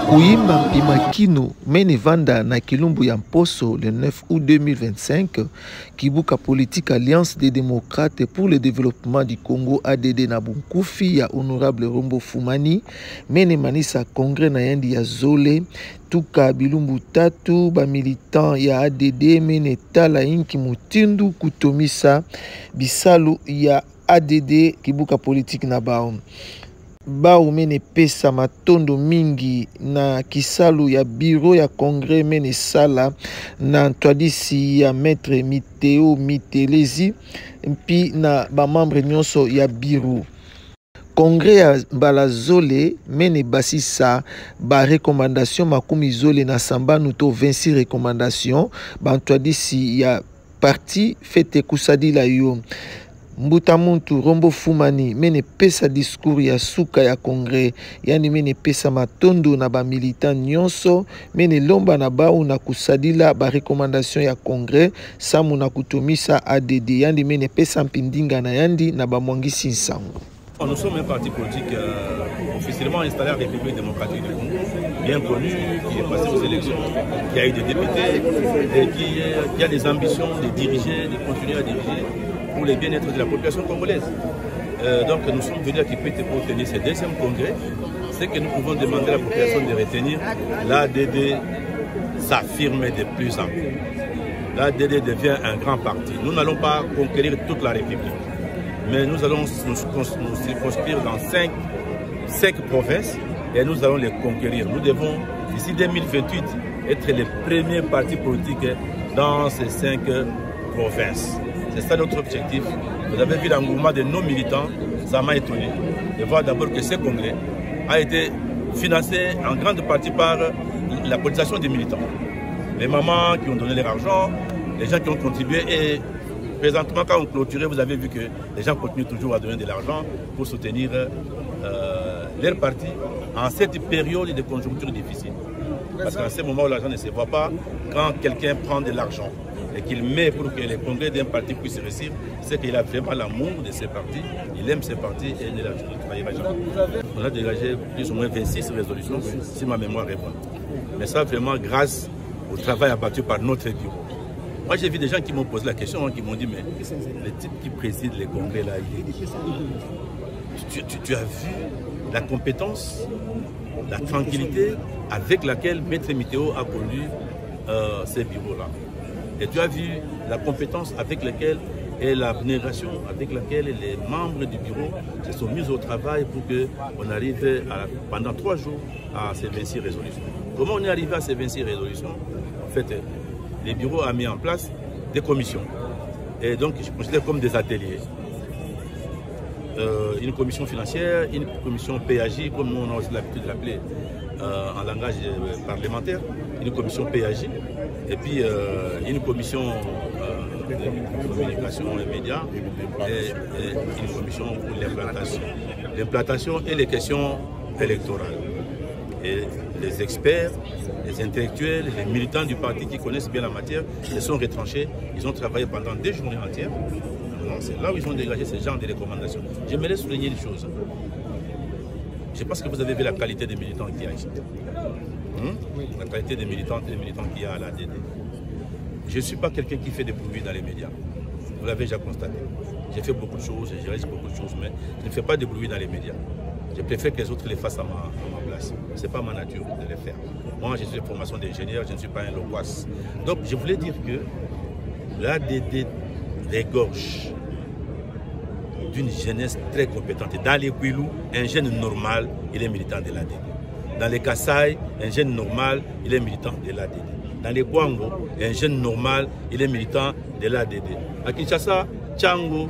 Kuyima Mpimakino mene vanda na Kilumbu ya Mposo le 9 août 2025 Kibuka Politique Alliance des démocrates pour le développement du Congo ADD na Bunkufi ya honorable Rombo Fumani mene manisa congrès na yandi ya Zole tuka bilumbu tatu ba militant ya ADD mene tala inki mutindu kutomisa bisalu ya ADD Kibuka Politique na bao Bao mene pesa matondo mingi na kisalu ya bureau ya congrès mene sala na ntwadisi ya maître Miteo Mitelezi mpi na ba membre nyonso ya bureau. Congrès ya Balazole mene basisa ba recommandation makumi zole na sambanu to 26 recommandation ba ntwadisi ya parti fete kusadila yo. Mbutamuntu Rombo Fumani mene pesa discours ya suka ya congrès yani mene pesa matondo na ba militant nyonso mene lomba na bao na kusadila ba recommandation ya congrès samu na kutomisa ADD yani mene pesa mpindinga na yandi na ba mwangisi nsango. Nous sommes un parti politique officiellement installé à la République démocratique du Congo, bien connu, qui est passé aux élections, qui a eu des députés et qui a des ambitions de diriger, de continuer à diriger pour le bien-être de la population congolaise. Donc nous sommes venus à Kikwete pour tenir ce deuxième congrès. C'est que nous pouvons demander à la population de retenir. L'ADD s'affirme de plus en plus. L'ADD devient un grand parti. Nous n'allons pas conquérir toute la République, mais nous allons nous circonscrire dans 5 provinces et nous allons les conquérir. Nous devons, d'ici 2028, être les premiers partis politiques dans ces 5 provinces. C'est ça notre objectif. Vous avez vu l'engouement de nos militants, ça m'a étonné de voir d'abord que ce congrès a été financé en grande partie par la cotisation des militants. Les mamans qui ont donné leur argent, les gens qui ont contribué et présentement quand on clôturait, vous avez vu que les gens continuent toujours à donner de l'argent pour soutenir leur parti en cette période de conjoncture difficile. Parce qu'en ce moment où l'argent ne se voit pas, quand quelqu'un prend de l'argent et qu'il met pour que les congrès d'un parti puissent réussir, c'est qu'il a vraiment l'amour de ses partis, il aime ses partis et il ne travaillera jamais. On a dégagé plus ou moins 26 résolutions, si ma mémoire est bonne. Mais ça vraiment grâce au travail abattu par notre bureau. Moi j'ai vu des gens qui m'ont posé la question, qui m'ont dit mais le type qui préside les congrès là, tu as vu la compétence, la tranquillité avec laquelle Maître Miteo a conduit ces bureaux-là. Et tu as vu la compétence avec laquelle et l'abnégation avec laquelle les membres du bureau se sont mis au travail pour qu'on arrive pendant 3 jours à ces 26 résolutions. Comment on est arrivé à ces 26 résolutions? En fait, le bureau a mis en place des commissions. Et donc, je considère comme des ateliers. Une commission financière, une commission PAJ, comme nous on a aussi l'habitude de l'appeler en langage parlementaire, une commission PAJ, et puis une commission de communication et médias, et une commission pour l'implantation. L'implantation et les questions électorales. Et les experts, les intellectuels, les militants du parti qui connaissent bien la matière, se sont retranchés, ils ont travaillé pendant des journées entières. C'est là où ils ont dégagé ce genre de recommandations. J'aimerais souligner une chose. Je pense que vous avez vu la qualité des militants qu'il y a ici. La qualité des militants et des militants qu'il y a à l'ADD. Je ne suis pas quelqu'un qui fait des bruits dans les médias. Vous l'avez déjà constaté. J'ai fait beaucoup de choses, j'ai réalisé beaucoup de choses, mais je ne fais pas de bruit dans les médias. Je préfère que les autres les fassent à ma place. Ce n'est pas ma nature de les faire. Moi, j'ai une formation d'ingénieur, je ne suis pas un loquace. Donc, je voulais dire que l'ADD regorge d'une jeunesse très compétente. Dans les Kwilu, un jeune normal, il est militant de l'ADD. Dans les Kasaï, un jeune normal, il est militant de l'ADD. Dans les Kwango, un jeune normal, il est militant de l'ADD. À Kinshasa, Tchango,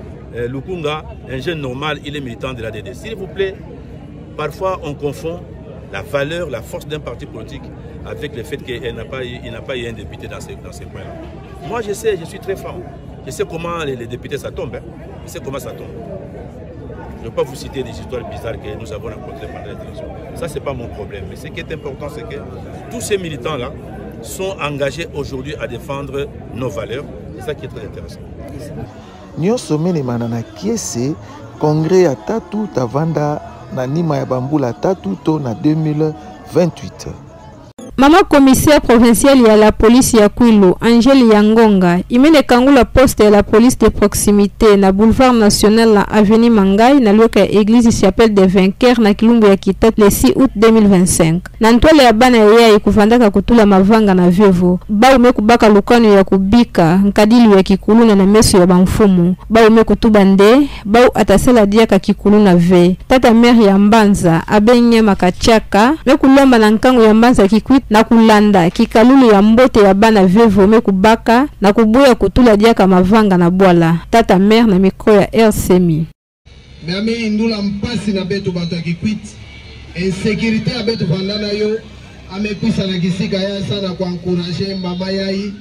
Lukunga, un jeune normal, il est militant de l'ADD. S'il vous plaît, parfois on confond la valeur, la force d'un parti politique avec le fait qu'il n'a pas eu un député dans ces coins-là. Moi je sais, je suis très franc. Je sais comment les députés ça tombe. Je sais comment ça tombe. Je ne vais pas vous citer des histoires bizarres que nous avons rencontrées pendant les élections. Ça, ce n'est pas mon problème. Mais ce qui est important, c'est que tous ces militants-là sont engagés aujourd'hui à défendre nos valeurs. C'est ça qui est très intéressant. Nyonso mene manana kiese congrès ya tatu tavanda na nima ya bambula tatu to na 2028. Mama commissaire provincial ya la police ya Kwilu, Angèle Yangonga, imene kangula poste ya la police de proximité na boulevard national na avenue Mangai na loka église chapelle des vainqueurs na Kilumbu ya Kitati le 6 août 2025. Na ntwale ya bana yeye kuvandaka kutula mavanga na vevo. Ba ume kubaka lukano ya kubika, nkadili ya kikuluna na meso ya bamfumu. Ba ume kutuba nde, ba atasela diaka kikuluna ve. Tata mère ya Mbanza, abenye makachaka, me kulomba na nkango ya Mbanza kikwit na kulanda kikalulu ya mbote ya bana vevo me kubaka na kubuya kutula diaka mavanga na bwala. Tata mère na mikro ya RCMI. Meame indula mpasi na betu bato ya kikwit. Insécurité ya betu vandana yo. Amekwisa na kisika ya sana kwa encourager mama yai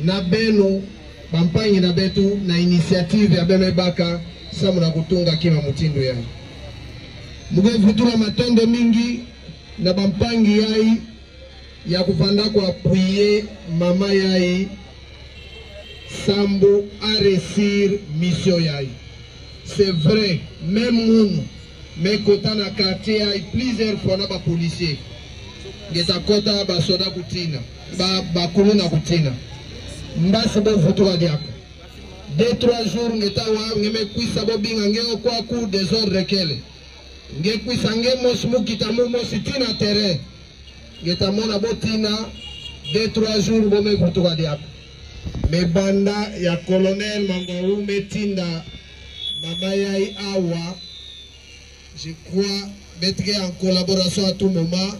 na beno bampangi na betu na initiative ya beme baka samu na kutunga kima mutindo yai. Muge futura matende mingi na bampangi yai ya kufanda kwa apuye mama yai sambo a réussir mission yai. C'est vrai, même nous, mais kota na quartier yai plusieurs fois na ba policier. Ngeta kota ba soda kutina, ba kuluna kutina. Mbasi bo futura diako. 2-3 jours ngeta wa ngeme kwisa bo binga ngeo kwa ku désordre kele. Nge kwisa ngemo smukita mumo sitina terrain. Ngeta mona botina 2-3 jours bo me futura diako. Me banda ya colonel Mangoru metinda mama yai awa. Je crois mettre en collaboration à tout moment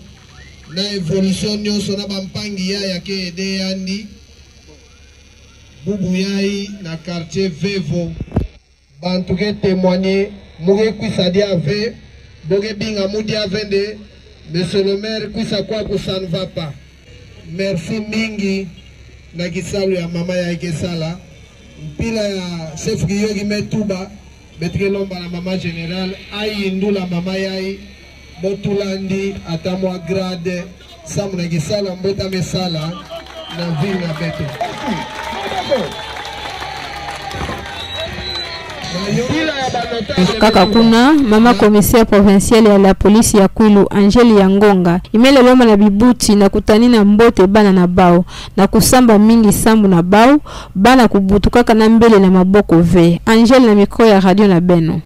na évolution nyonso na bampangi ya ke ede yandi bubu yai na quartier Vevo bantu ke témoigner muge kwisa dia ave boge binga mudi avende monsieur le maire kwisa kwa ku ça ne va pas. Merci mingi na kisalu ya mama ya ikesala mpila ya chef Giyogi Metuba betre lomba na mama général ai ndula mama yai botulandi atamwa grade samu na kisala mbota mesala na ville na beto. Kaka kuna mama commissaire provincial ya la police ya Kwilu Angèle Yangonga imele loma na bibuti na kutani na mbote bana na bao na kusamba mingi sambu na bao bana kubutukaka na mbele na maboko ve. Angèle na mikro ya radio na Beno.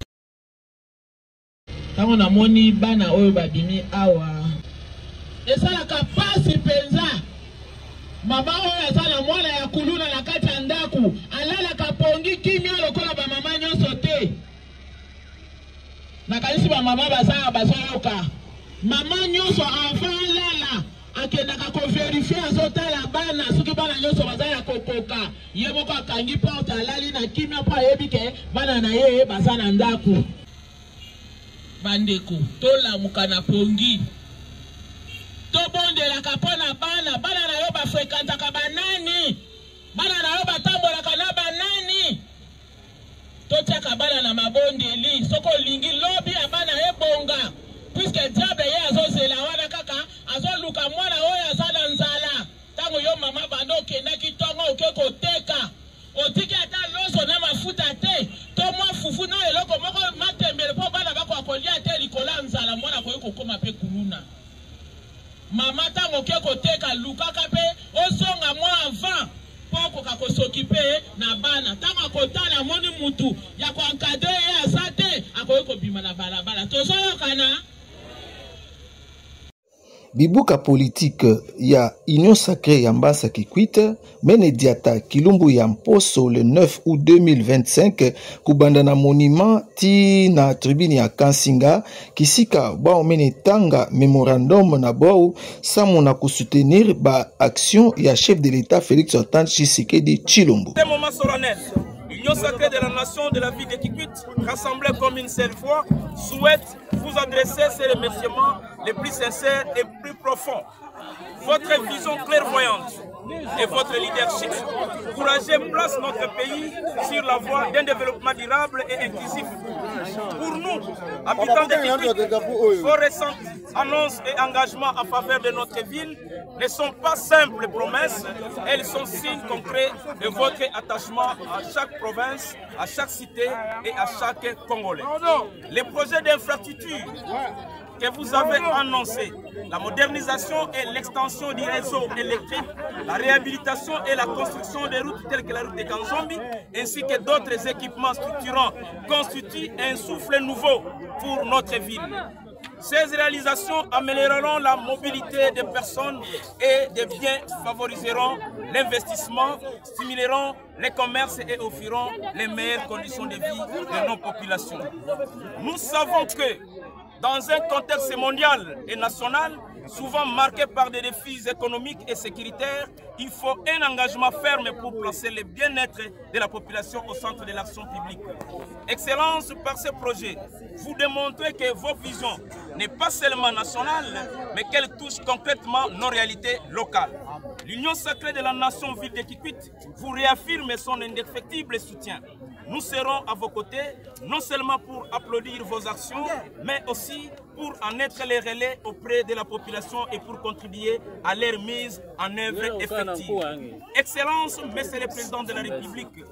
Tango na moni bana oyo babimi awa esala kapasi penza mama oyo asala mwana ya kuluna na kati ya ndaku alala kapongi kimia lokola ba mama nyonso te na kalisi ba mama basala basoyoka mama nyonso enfant lala akendaka ko vérifier azotala bana soki bana nyonso bazala kokoka ye moko akangi porte alali na kimia po ayebi ke bana na ye baza na ndaku. Bandeko tola mukana pongi to bonde la kapona bana na yo ba frekanta ka banani bana na yo batambola kana banani to tiaka bana na mabonde li soko lingi lobi ya bana ebonga puisque diable ye azozela wana kaka azoluka mwana oyo azala nzala tango yo mama bando kenda kitongo okeko teka otiki ata loso na mafuta te to mwa fufu na eloko moko matembele po bana bako akolia te likola nzala mwana koyeko koma pe kuluna mama tango keko teka lukaka pe osonga mwa avant poko kakosokipe na bana tango akotala moni mutu ya ko encadre ye asate akoyeko bima na balabala tozoyokana. Bibuka politique ya Union Sacrée ya Mbasa Kikwit menediata Kilumbu ya Mposo le 9 août 2025 kubanda na monument ti na tribune ya Kansinga kisika bao menetanga memorandum na bao samu na kusoutenir ba action ya chef de l'État Félix Antoine Tshisekedi Tshilombo. C'est un moment solennel. L'Union Sacrée de la Nation de la ville de Kikwit, rassemblée comme une seule fois, souhaite vous adresser ces remerciements les plus sincères et plus profonds. Votre vision clairvoyante et votre leadership courageux place notre pays sur la voie d'un développement durable et inclusif. Pour nous, habitants de Kikwit, vos récentes annonces et engagements en faveur de notre ville ne sont pas simples promesses, elles sont signes concrets de votre attachement à chaque province, à chaque cité et à chaque Congolais. Les projets d'infrastructure que vous avez annoncé, la modernisation et l'extension du réseau électrique, la réhabilitation et la construction des routes telles que la route de Kanzombi, ainsi que d'autres équipements structurants constituent un souffle nouveau pour notre ville. Ces réalisations amélioreront la mobilité des personnes et des biens, favoriseront l'investissement, stimuleront les commerces et offriront les meilleures conditions de vie de nos populations. Nous savons que dans un contexte mondial et national, souvent marqué par des défis économiques et sécuritaires, il faut un engagement ferme pour placer le bien-être de la population au centre de l'action publique. Excellence, par ce projet, vous démontrez que vos visions n'est pas seulement nationale, mais qu'elle touche concrètement nos réalités locales. L'Union sacrée de la nation ville de Kikwit vous réaffirme son indéfectible soutien. Nous serons à vos côtés, non seulement pour applaudir vos actions, mais aussi pour en être les relais auprès de la population et pour contribuer à leur mise en œuvre effective. Excellence, Monsieur le Président de la République,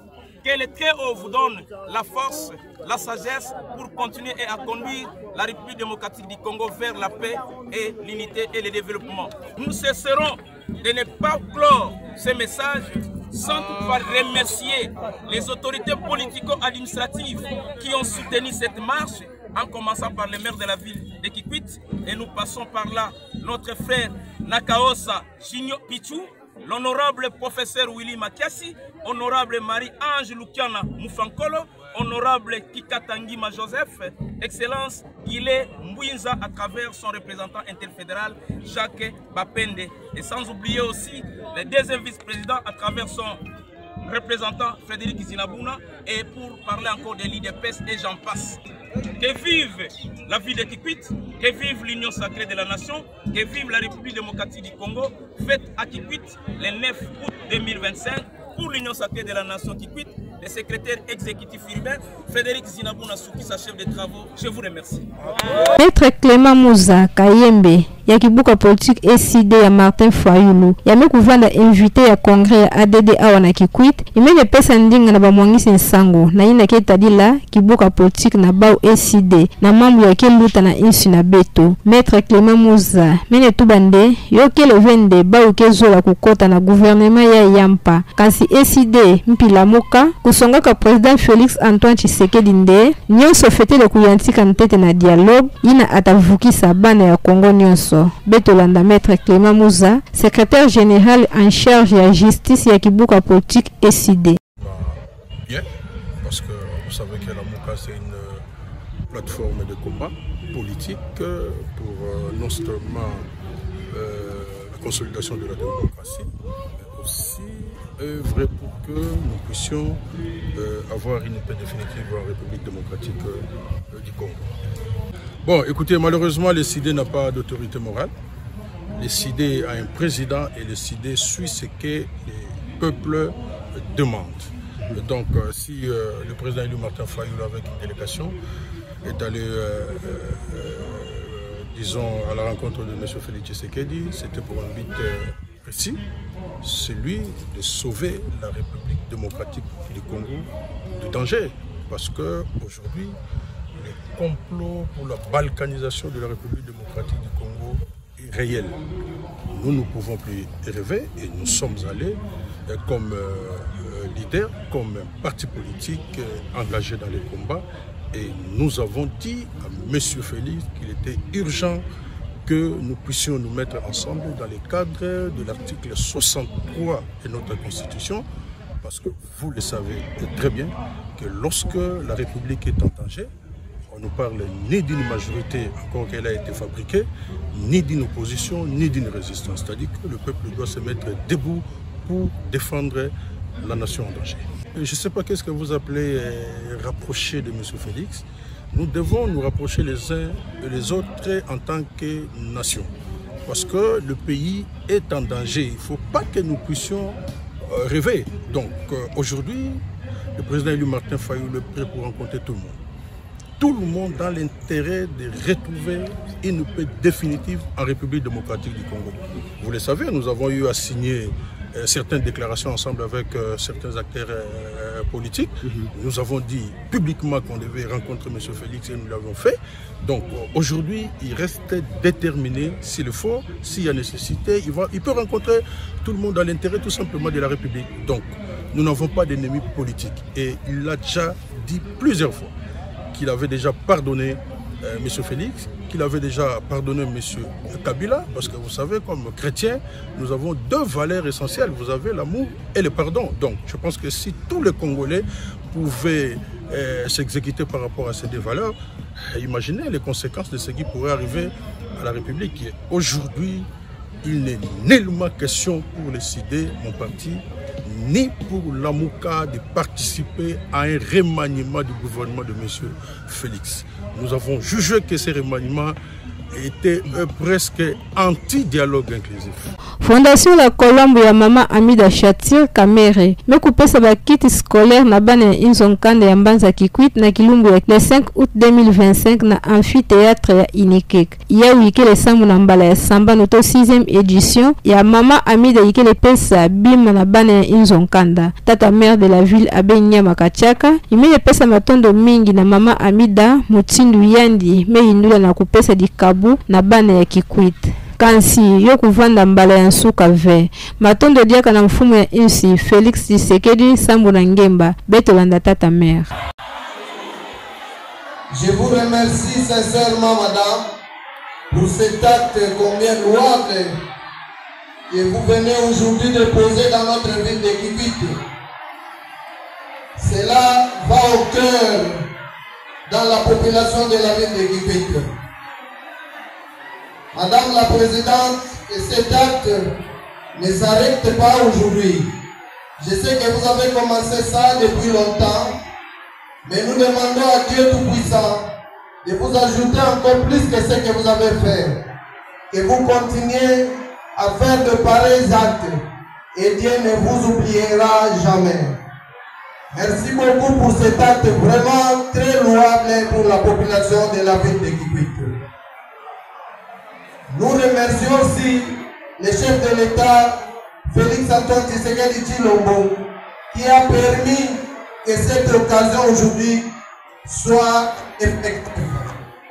que le Très-Haut vous donne la force, la sagesse pour continuer et à conduire la République démocratique du Congo vers la paix et l'unité et le développement. Nous cesserons de ne pas clore ce message sans toutefois remercier les autorités politico-administratives qui ont soutenu cette marche, en commençant par le maire de la ville de Kikwit, et nous passons par là notre frère Nakaosa Jinyo Pichu, l'honorable professeur Willy Makiasi, honorable Marie-Ange Lukiana Moufankolo, honorable Kikatangima Joseph, Excellence Guilé Mbouinza à travers son représentant interfédéral Jacques Bapende. Et sans oublier aussi le deuxième vice-président à travers son représentant Frédéric Zinabuna, et pour parler encore des l'IDPS et j'en passe. Que vive la ville de Kikwit, que vive l'Union sacrée de la nation, que vive la République démocratique du Congo, faite à Kikwit le 9 août 2025 pour l'Union sacrée de la nation Kikwit, le secrétaire exécutif urbain Frédéric Zinabuna Souki, sa chef de travaux. Je vous remercie. Maître Clément Mouza Kayembe ya kibuka politique SID ya Martin Fayulu yame kuvanda invité ya congrès ya ADD awa na Kikwit imene pesa ndinga na bamwangisi nsango na ina ketadila kibuka politique na bao SID na mambo ya keluta na insu na beto. Maître Clément Mouza mene tubande yo kele vende bao kezola kukota na gouvernement ya yampa kasi SID mpila moka kusongaka président Félix Antoine Tshisekedi nde nyonso fete le kuyantika ntete na dialogue ina atavukisa bana ya Congo nyonso. Betolanda Maître Clément Mouza, secrétaire général en charge de la justice et kibuka politique SID. Bien, parce que vous savez que la MOUCA c'est une plateforme de combat politique pour non seulement la consolidation de la démocratie, mais aussi œuvrer pour que nous puissions avoir une paix définitive en République démocratique du Congo. Bon, écoutez, malheureusement, le CID n'a pas d'autorité morale. Le CID a un président et le CID suit ce que les peuples demandent. Donc, si le président élu Martin Fayulu, avec une délégation, est allé, disons, à la rencontre de M. Félix Tshisekedi, c'était pour un but précis, celui de sauver la République démocratique du Congo du danger. Parce qu'aujourd'hui, le complot pour la balkanisation de la République démocratique du Congo est réel. Nous ne pouvons plus rêver et nous sommes allés comme leader, comme parti politique engagé dans les combats, et nous avons dit à M. Félix qu'il était urgent que nous puissions nous mettre ensemble dans le cadre de l'article 63 de notre Constitution, parce que vous le savez très bien que lorsque la République est en danger, on ne parle ni d'une majorité encore qu'elle a été fabriquée, ni d'une opposition, ni d'une résistance. C'est-à-dire que le peuple doit se mettre debout pour défendre la nation en danger. Je ne sais pas qu'est-ce que vous appelez rapprocher de M. Félix. Nous devons nous rapprocher les uns et les autres en tant que nation. Parce que le pays est en danger. Il ne faut pas que nous puissions rêver. Donc aujourd'hui, le président élu Martin Fayulu est prêt pour rencontrer tout le monde. Tout le monde dans l'intérêt de retrouver une paix définitive en République démocratique du Congo. Vous le savez, nous avons eu à signer certaines déclarations ensemble avec certains acteurs politiques. Nous avons dit publiquement qu'on devait rencontrer M. Félix et nous l'avons fait. Donc aujourd'hui, il reste déterminé s'il le faut, s'il y a nécessité, il peut rencontrer tout le monde dans l'intérêt tout simplement de la République. Donc nous n'avons pas d'ennemis politiques. Et il l'a déjà dit plusieurs fois qu'il avait déjà pardonné M. Félix, qu'il avait déjà pardonné M. Kabila, parce que vous savez, comme chrétiens, nous avons deux valeurs essentielles. Vous avez l'amour et le pardon. Donc, je pense que si tous les Congolais pouvaient s'exécuter par rapport à ces deux valeurs, imaginez les conséquences de ce qui pourrait arriver à la République. Aujourd'hui, il n'est nullement question pour le CID, mon parti, ni pour l'AMUCA de participer à un remaniement du gouvernement de M. Félix. Nous avons jugé que ce remaniement était presque anti-dialogue inclusif. Fondation la Colombe ya Mama Amida Shatir Kamere mekupesa bakiti scolaire na bana inzonkande ya Mbanza Kikwit na Kilumbu ya le 5 août 2025 na amphithéâtre ya Inikek. Ya wiki le sambu na mbala ya samba noto 6e édition ya Mama Amida yike le pesa bima na bana ya inzonkanda. Tata mère de la ville Abenya Makachaka imele pesa matondo mingi na Mama Amida mutindu yandi me hindula na kupesa dikabu na bana ya Kikwit. Kansi yo kuvanda mbala ya nsuka ve matondo diaka na mfumu ya insi Félix Tshisekedi Sambu na Ngemba betolanda tata mère. Je vous remercie sincèrement madame pour cet acte combien louable que vous venez aujourd'hui de poser dans notre ville de Kikwit. Cela va au cœur dans la population de la ville de Kikwit. Madame la Présidente, que cet acte ne s'arrête pas aujourd'hui. Je sais que vous avez commencé ça depuis longtemps, mais nous demandons à Dieu Tout-Puissant de vous ajouter encore plus que ce que vous avez fait. Que vous continuez à faire de pareils actes et Dieu ne vous oubliera jamais. Merci beaucoup pour cet acte vraiment très louable pour la population de la ville de Kikwit. Nous remercions aussi le chef de l'État, Félix Antoine Tshisekedi Tshilombo, qui a permis que cette occasion aujourd'hui soit effective.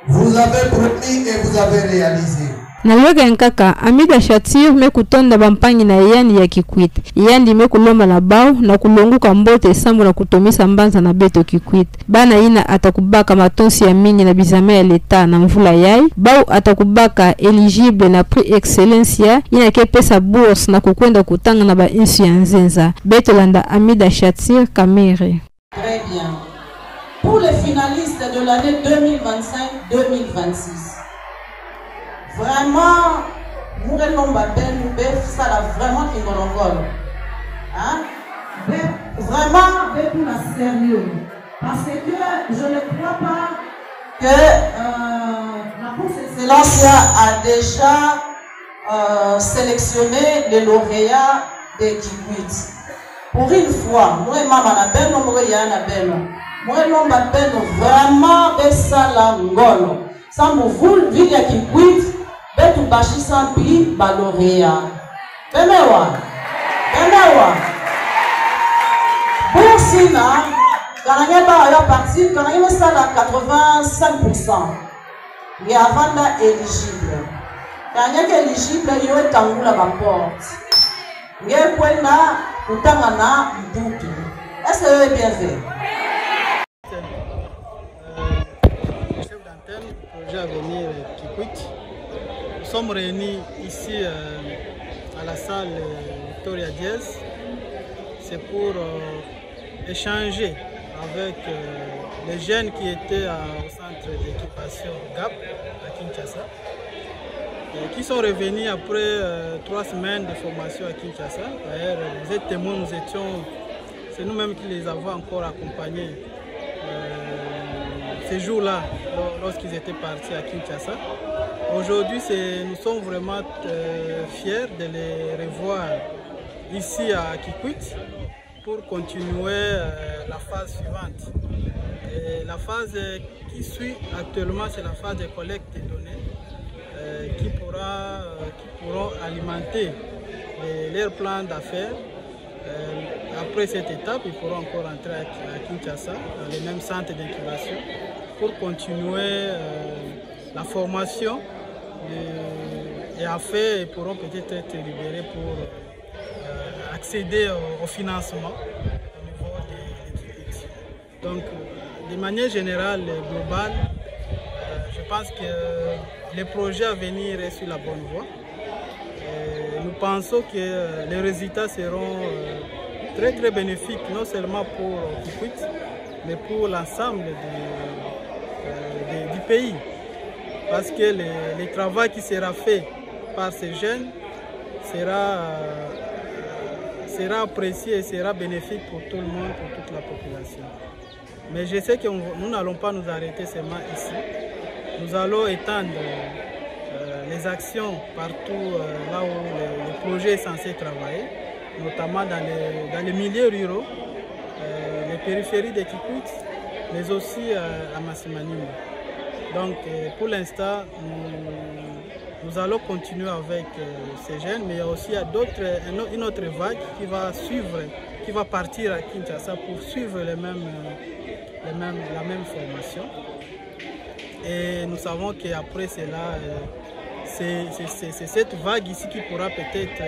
Vous avez promis et vous avez réalisé. Na yoga nkaka Amida Shatir mekutonda bampangi na yandi ya Kikwit. Yandi mekulomba na bao na kulonguka mbote sambu na kutomisa Mbanza na beto Kikwit. Bana ina atakubaka matonsi ya mingi na bizame ya leta na mvula yai. Bao atakubaka eligible na prix excellencia ina kepesa bourse na kukwenda kutanga na ba insu ya Nzenza. Betolanda Amida Shatir Kamere. Très bien. Pour les finalistes de l'année 2025-2026. Vraiment, nous allons ça là vraiment ingolongolo. Hein? Vraiment, tout la sérieux. Parce que je ne crois pas que la Cour d'excellence a déjà sélectionné les lauréats de Kikwit. Pour une fois, nous et maman Nabel, nous vraiment ça là ngolo. Sans vous, ville à Kikwit. Betu bashi sampi balorea. Bemewa. Boursina, quand on est parti, quand on est à 85%, il y a vanda éligible. Quand on est éligible, il y a tangula ma porte. Il y a kwenda utangana mbutu. Est-ce que vous avez bien fait? Chef d'antenne, projet à venir Kikwit. Nous sommes réunis ici à la salle Victoria Diaz. C'est pour échanger avec les jeunes qui étaient au centre d'équipation GAP à Kinshasa, qui sont revenus après 3 semaines de formation à Kinshasa. D'ailleurs, vous êtes témoins, c'est nous-mêmes qui les avons encore accompagnés ces jours-là lorsqu'ils étaient partis à Kinshasa. Aujourd'hui, nous sommes vraiment fiers de les revoir ici à Kikwit pour continuer la phase suivante. Et la phase qui suit actuellement, c'est la phase de collecte des données qui pourront alimenter leur plan d'affaires. Après cette étape, ils pourront encore entrer à Kinshasa, dans les mêmes centres d'incubation, pour continuer la formation. Et après, ils pourront peut-être être libérés pour accéder au financement au niveau des équipes. Donc, de manière générale, globale, je pense que les projets à venir est sur la bonne voie. Nous pensons que les résultats seront très très bénéfiques, non seulement pour Kikwit, mais pour l'ensemble du pays. Parce que le travail qui sera fait par ces jeunes sera apprécié et sera bénéfique pour tout le monde, pour toute la population. Mais je sais que nous n'allons pas nous arrêter seulement ici. Nous allons étendre les actions partout là où le projet est censé travailler, notamment dans les milieux ruraux, les périphéries de Kikwit, mais aussi à Masimanimba. Donc pour l'instant, nous allons continuer avec ces jeunes, mais il y a aussi une autre vague qui va suivre, qui va partir à Kinshasa pour suivre la même formation. Et nous savons qu'après cela, c'est cette vague ici qui pourra peut-être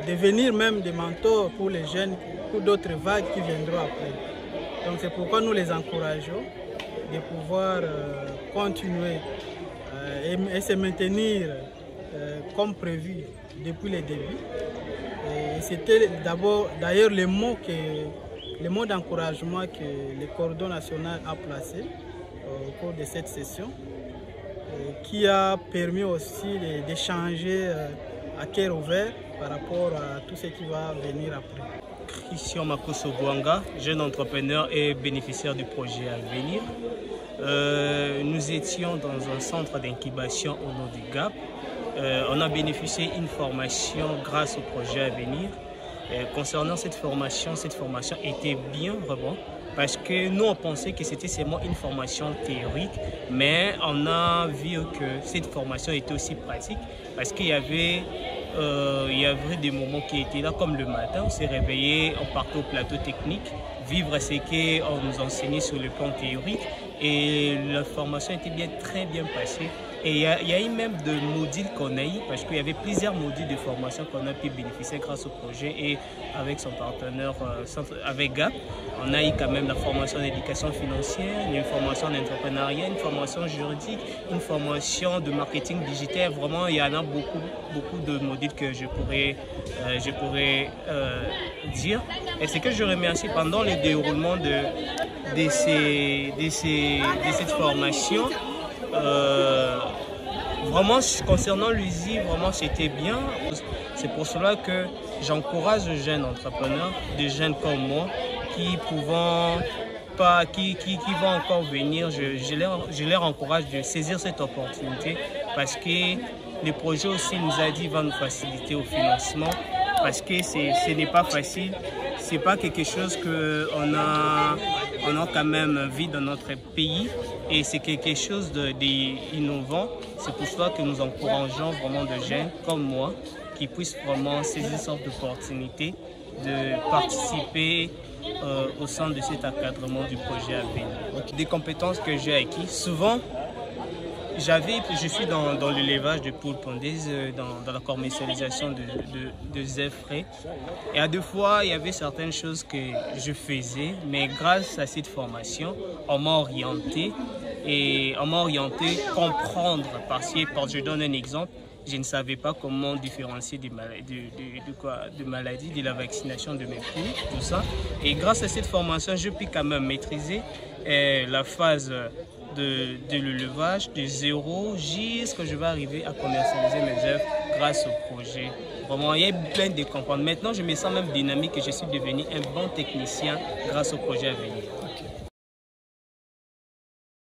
devenir même des mentors pour les jeunes, pour d'autres vagues qui viendront après. Donc c'est pourquoi nous les encourageons de pouvoir continuer et se maintenir comme prévu depuis le début. Et c'était d'ailleurs le mot d'encouragement que le cordon national a placé au cours de cette session, qui a permis aussi d'échanger à cœur ouvert par rapport à tout ce qui va venir après. Christian Makoso Bouanga, jeune entrepreneur et bénéficiaire du projet à venir. Nous étions dans un centre d'incubation au nom du GAP. On a bénéficié d'une formation grâce au projet à venir. Concernant cette formation était bien vraiment parce que nous on pensait que c'était seulement une formation théorique, mais on a vu que cette formation était aussi pratique parce qu'il y avait des moments qui étaient là, comme le matin, on s'est réveillé, on partait au plateau technique, vivre ce qu'on nous enseignait sur le plan théorique, et la formation était très bien passée. Et il y a eu même de modules qu'on a eu, parce qu'il y avait plusieurs modules de formation qu'on a pu bénéficier grâce au projet et avec son partenaire, avec GAP. On a eu quand même la formation d'éducation financière, une formation d'entrepreneuriat, une formation juridique, une formation de marketing digital. Vraiment, il y en a beaucoup de modules que je pourrais dire. Et c'est que je remercie pendant le déroulement de cette formation. Vraiment, concernant l'USI, vraiment c'était bien. C'est pour cela que j'encourage les jeunes entrepreneurs, des jeunes comme moi, qui vont encore venir. Je leur encourage de saisir cette opportunité parce que le projet aussi nous a dit va nous faciliter au financement parce que ce n'est pas facile. C'est pas quelque chose qu'on a quand même vu dans notre pays et c'est quelque chose d'innovant. C'est pour cela que nous encourageons vraiment de jeunes comme moi qui puissent vraiment saisir cette sorte d'opportunité de participer au sein de cet encadrement du projet à venir. Des compétences que j'ai acquises, souvent je suis dans l'élevage de poules pondeuses, dans la commercialisation de œufs frais. Et à deux fois, il y avait certaines choses que je faisais, mais grâce à cette formation, on m'a orienté comprendre, parce que je donne un exemple, je ne savais pas comment différencier des maladies, de la vaccination de mes poules, tout ça. Et grâce à cette formation, je peux quand même maîtriser la phase de l'élevage de zéro jusqu'à je vais arriver à commercialiser mes œufs grâce au projet. Vraiment, il y a plein de comprendre. Maintenant, je me sens même dynamique et je suis devenu un bon technicien grâce au projet à venir. Okay.